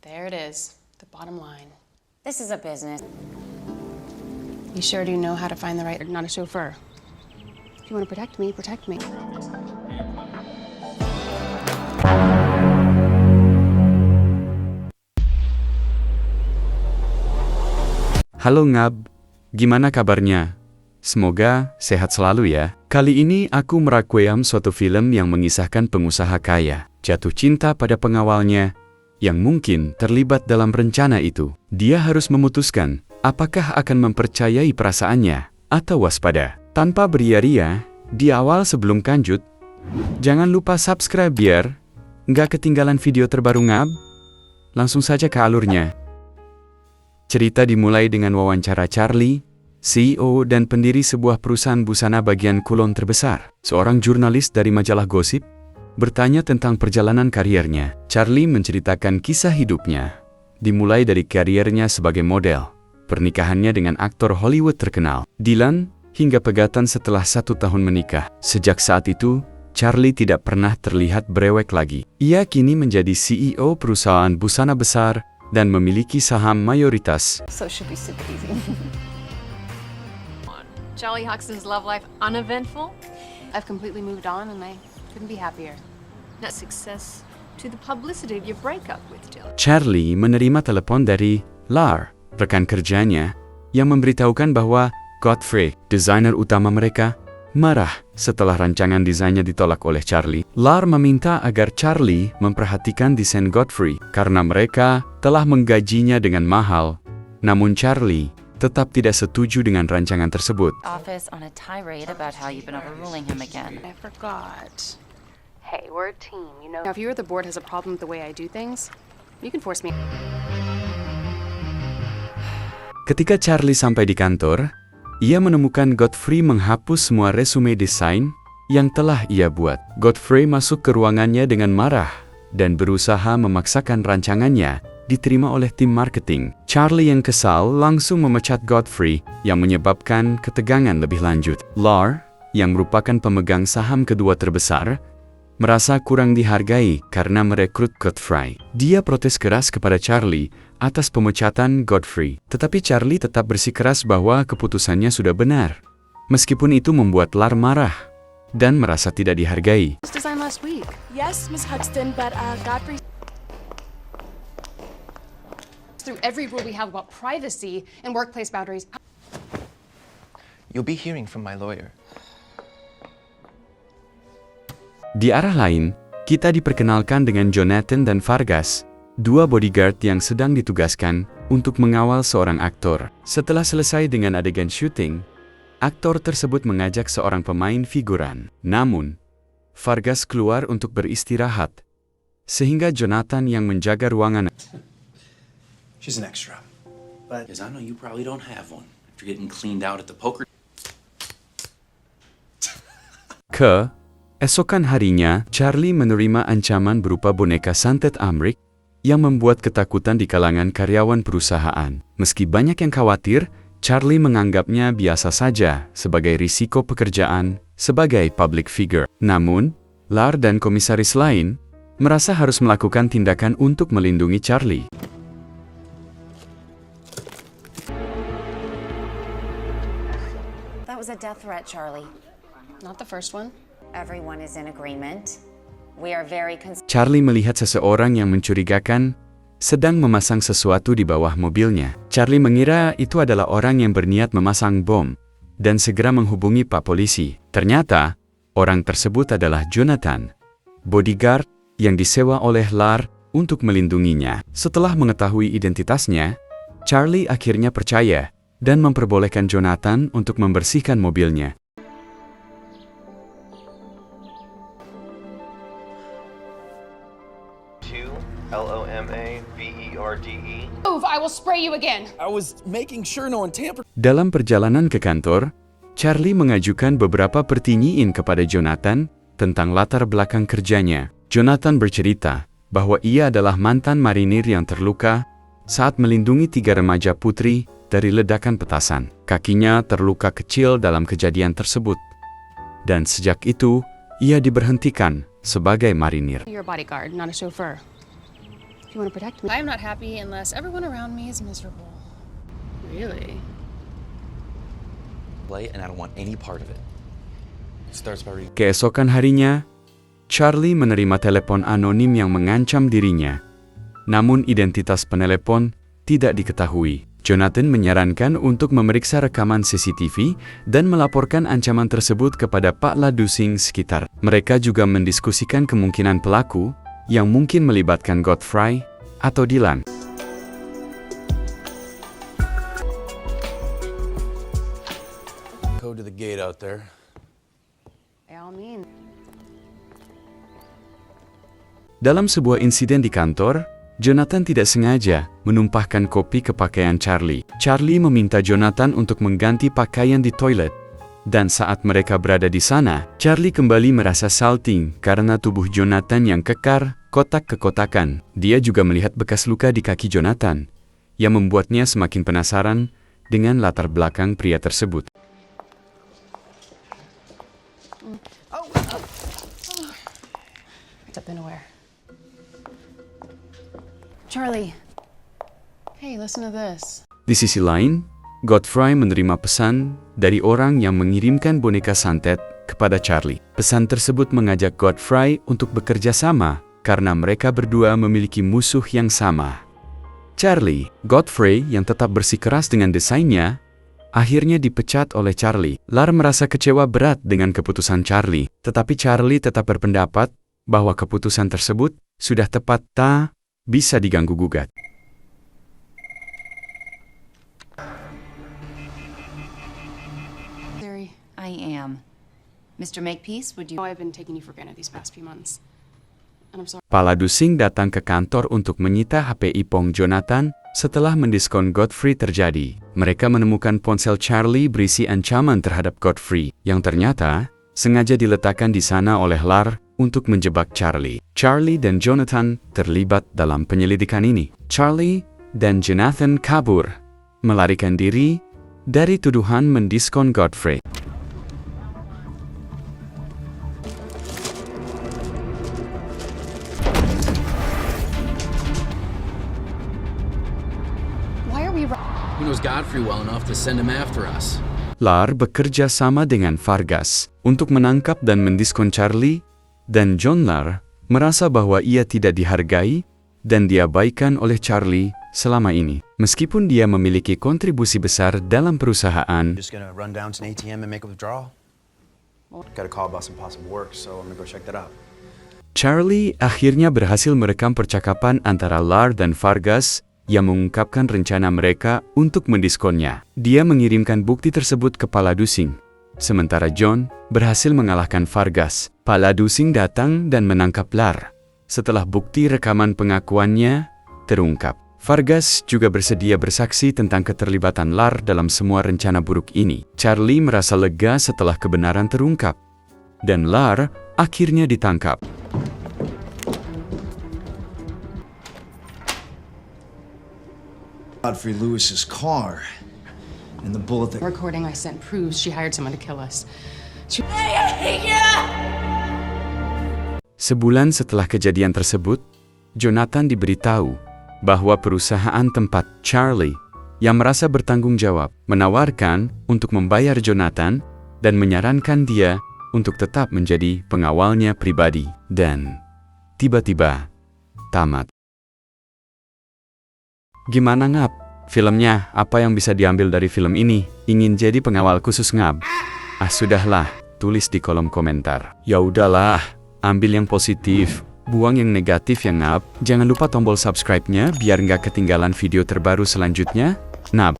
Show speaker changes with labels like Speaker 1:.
Speaker 1: There it is, the bottom line.
Speaker 2: This is a business.
Speaker 1: You sure do know how to find the right, not a chauffeur. If you want to protect me, protect me.
Speaker 3: Halo Ngab, gimana kabarnya? Semoga sehat selalu ya. Kali ini aku merakwam suatu film yang mengisahkan pengusaha kaya jatuh cinta pada pengawalnya yang mungkin terlibat dalam rencana itu. Dia harus memutuskan apakah akan mempercayai perasaannya atau waspada. Tanpa beria-ria, di awal sebelum lanjut, jangan lupa subscribe biar nggak ketinggalan video terbaru Ngab. Langsung saja ke alurnya. Cerita dimulai dengan wawancara Charlie, CEO dan pendiri sebuah perusahaan busana bagian kulon terbesar. Seorang jurnalis dari majalah gosip bertanya tentang perjalanan kariernya. Charlie menceritakan kisah hidupnya, dimulai dari kariernya sebagai model, pernikahannya dengan aktor Hollywood terkenal, Dylan, hingga pegatan setelah 1 tahun menikah. Sejak saat itu, Charlie tidak pernah terlihat brewek lagi. Ia kini menjadi CEO perusahaan busana besar dan memiliki saham mayoritas.
Speaker 1: So it should be super easy.
Speaker 4: Charlie Huxton's love life uneventful?
Speaker 1: I've completely moved on and I couldn't be happier.
Speaker 4: Not success to the publicity of your breakup with Dylan.
Speaker 3: Charlie menerima telepon dari Lar, rekan kerjanya, yang memberitahukan bahwa Godfrey, desainer utama mereka, marah setelah rancangan desainnya ditolak oleh Charlie. Lar meminta agar Charlie memperhatikan desain Godfrey karena mereka telah menggajinya dengan mahal. Namun Charlie tetap tidak setuju dengan rancangan tersebut.
Speaker 2: Office on a tirade about how you've been overruling him again.
Speaker 1: I forgot. Hey, we're a team, you know. Now, if you or the board has a problem with the way I do things, you can force me.
Speaker 3: Ketika Charlie sampai di kantor, ia menemukan Godfrey menghapus semua resume desain yang telah ia buat. Godfrey masuk ke ruangannya dengan marah dan berusaha memaksakan rancangannya diterima oleh tim marketing. Charlie yang kesal langsung memecat Godfrey yang menyebabkan ketegangan lebih lanjut. Lar, yang merupakan pemegang saham kedua terbesar, merasa kurang dihargai karena merekrut Godfrey. Dia protes keras kepada Charlie atas pemecatan Godfrey. Tetapi Charlie tetap bersikeras bahwa keputusannya sudah benar. Meskipun itu membuat Lar marah dan merasa tidak dihargai.
Speaker 1: This design last week.
Speaker 5: Yes, Miss Huxton, but Godfrey...
Speaker 1: Through every rule we have about privacy and workplace boundaries.
Speaker 6: You'll be hearing from my lawyer.
Speaker 3: Di arah lain, kita diperkenalkan dengan Jonathan dan Vargas, dua bodyguard yang sedang ditugaskan untuk mengawal seorang aktor. Setelah selesai dengan adegan syuting, aktor tersebut mengajak seorang pemain figuran. Namun, Vargas keluar untuk beristirahat, sehingga Jonathan yang menjaga ruangan.
Speaker 7: She's an extra. But because I know you probably don't have one after getting cleaned out at the poker.
Speaker 3: Esokan harinya, Charlie menerima ancaman berupa boneka santet Amrik yang membuat ketakutan di kalangan karyawan perusahaan. Meski banyak yang khawatir, Charlie menganggapnya biasa saja sebagai risiko pekerjaan sebagai public figure. Namun, Lar dan komisaris lain merasa harus melakukan tindakan untuk melindungi Charlie.
Speaker 2: That was a death threat, Charlie.
Speaker 1: Not the first one.
Speaker 2: Everyone is in agreement. We are very concerned.
Speaker 3: Charlie melihat seseorang yang mencurigakan sedang memasang sesuatu di bawah mobilnya. Charlie mengira itu adalah orang yang berniat memasang bom dan segera menghubungi Pak Polisi. Ternyata, orang tersebut adalah Jonathan, bodyguard yang disewa oleh Lar untuk melindunginya. Setelah mengetahui identitasnya, Charlie akhirnya percaya dan memperbolehkan Jonathan untuk membersihkan mobilnya.
Speaker 6: LOMAVERDE.
Speaker 1: Move, I will spray you again.
Speaker 7: I was making sure no one tampered.
Speaker 3: Dalam perjalanan ke kantor, Charlie mengajukan beberapa pertanyaan kepada Jonathan tentang latar belakang kerjanya. Jonathan bercerita bahwa ia adalah mantan marinir yang terluka saat melindungi 3 remaja putri dari ledakan petasan. Kakinya terluka kecil dalam kejadian tersebut. Dan sejak itu, ia diberhentikan sebagai marinir.
Speaker 1: You're a bodyguard, not a chauffeur. If you want to protect me. I'm not happy unless everyone around me is miserable. Really?
Speaker 7: And I don't want any part of it. It starts by
Speaker 3: Keesokan harinya, Charlie menerima telepon anonim yang mengancam dirinya. Namun identitas penelepon tidak diketahui. Jonathan menyarankan untuk memeriksa rekaman CCTV dan melaporkan ancaman tersebut kepada Pak Ladusing sekitar. Mereka juga mendiskusikan kemungkinan pelaku yang mungkin melibatkan Godfrey atau Dylan.
Speaker 7: Go to the gate out there.
Speaker 1: By all means.
Speaker 3: Dalam sebuah insiden di kantor, Jonathan tidak sengaja menumpahkan kopi ke pakaian Charlie. Charlie meminta Jonathan untuk mengganti pakaian di toilet. Dan saat mereka berada di sana, Charlie kembali merasa salting karena tubuh Jonathan yang kekar, kotak-kekotakan. Dia juga melihat bekas luka di kaki Jonathan, yang membuatnya semakin penasaran dengan latar belakang pria tersebut.
Speaker 1: I've been aware. Charlie. Hey, listen to this.
Speaker 3: Di sisi lain, Godfrey menerima pesan dari orang yang mengirimkan boneka santet kepada Charlie. Pesan tersebut mengajak Godfrey untuk bekerja sama karena mereka berdua memiliki musuh yang sama. Charlie, Godfrey yang tetap bersikeras dengan desainnya, akhirnya dipecat oleh Charlie. Lar merasa kecewa berat dengan keputusan Charlie, tetapi Charlie tetap berpendapat bahwa keputusan tersebut sudah tepat, tak bisa diganggu-gugat.
Speaker 2: I am. Mr. Makepeace, would you...
Speaker 1: I've been taking you for granted these past few months. And I'm sorry.
Speaker 3: Pak Ladusing datang ke kantor untuk menyita HP Ipong Jonathan setelah mendiskon Godfrey terjadi. Mereka menemukan ponsel Charlie berisi ancaman terhadap Godfrey, yang ternyata sengaja diletakkan di sana oleh Lar untuk menjebak Charlie. Charlie dan Jonathan terlibat dalam penyelidikan ini. Charlie dan Jonathan kabur, melarikan diri dari tuduhan mendiskon Godfrey.
Speaker 1: Why are we...
Speaker 8: He knows Godfrey well enough to send him after us.
Speaker 3: Lar bekerja sama dengan Vargas untuk menangkap dan mendiskon Charlie, dan John Lar merasa bahwa ia tidak dihargai dan diabaikan oleh Charlie selama ini. Meskipun dia memiliki kontribusi besar dalam perusahaan,
Speaker 9: Just gonna run down to an ATM and make a withdrawal? Got a call about some possible work, so I'm gonna go check that out.
Speaker 3: Charlie akhirnya berhasil merekam percakapan antara Lar dan Vargas yang mengungkapkan rencana mereka untuk mendiskonnya. Dia mengirimkan bukti tersebut ke Pak Ladusing. Sementara John berhasil mengalahkan Vargas. Pak Ladusing datang dan menangkap Lar. Setelah bukti rekaman pengakuannya terungkap, Vargas juga bersedia bersaksi tentang keterlibatan Lar dalam semua rencana buruk ini. Charlie merasa lega setelah kebenaran terungkap, dan Lar akhirnya ditangkap.
Speaker 10: Godfrey Lewis's car, and the bullet that...
Speaker 1: recording I sent proves she hired someone to kill us.
Speaker 3: Sebulan setelah kejadian tersebut, Jonathan diberitahu bahwa perusahaan tempat Charlie yang merasa bertanggung jawab menawarkan untuk membayar Jonathan dan menyarankan dia untuk tetap menjadi pengawalnya pribadi. Dan tiba-tiba tamat. Gimana Ngab? Filmnya, apa yang bisa diambil dari film ini? Ingin jadi pengawal khusus Ngab? Sudahlah, tulis di kolom komentar. Ya udahlah, ambil yang positif, buang yang negatif ya Ngab. Jangan lupa tombol subscribe-nya biar nggak ketinggalan video terbaru selanjutnya. Ngab.